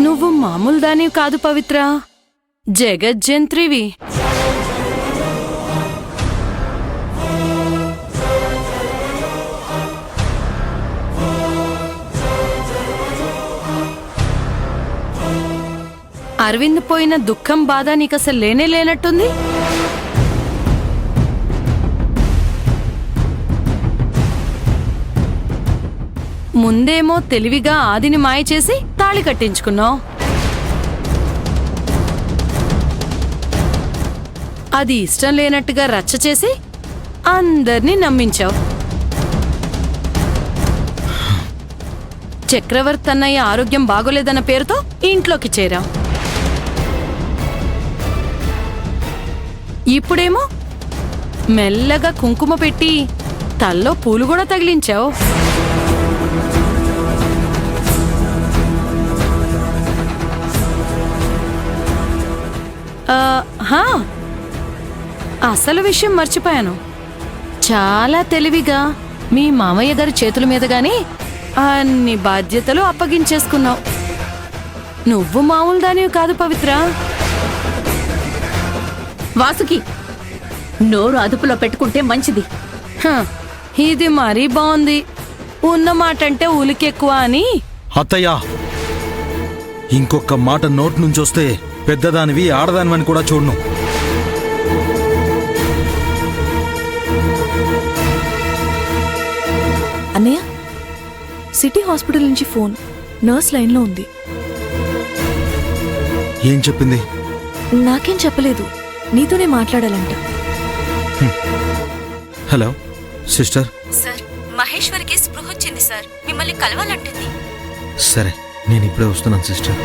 నువ్వు మామూలు దానివి కాదు పవిత్ర, జగజ్జంత్రివి. అరవింద్ పోయిన దుఃఖం బాధ నీకసలు లేనే లేనట్టుంది. ముందేమో తెలివిగా ఆదిని మాయ చేసి తాళి కట్టించుకున్నావు. అది ఇష్టం లేనట్టుగా రచ్చ చేసి అందర్నీ నమ్మించావు. చక్రవర్తి అన్నయ్య ఆరోగ్యం బాగోలేదన్న పేరుతో ఇంట్లోకి చేరావు. ఇప్పుడేమో మెల్లగా కుంకుమ పెట్టి తల్లో పూలు కూడా తగిలించావు. అసలు విషయం మర్చిపోయాను. చాలా తెలివిగా మీ మామయ్య గారి చేతుల మీదగానే అన్ని బాధ్యతలు అప్పగించేసుకున్నావు. నువ్వు మామూలు దానివి కాదు పవిత్ర. వాసుకి నోరు అదుపులో పెట్టుకుంటే మంచిది. ఇది మరీ బాగుంది. ఉన్నమాటంటే ఉలికెక్కువ అని. అత్తయ్యా, ఇంకొక మాట నోట్ నుంచి వస్తే పెద్దదానివి ఆడదానివని కూడా చూడను. అన్నయ్య, సిటీ హాస్పిటల్ నుంచి ఫోన్. నర్స్ లైన్లో ఉంది. ఏం చెప్పింది? నాకేం చెప్పలేదు, నీతోనే మాట్లాడాలంట. Hello sister. సార్, మహేశ్వరికి స్పృహ వచ్చింది సార్, మిమ్మల్ని కలవాలంటుంది. సరే, నేను ఇప్పుడే వస్తున్నాను సిస్టర్.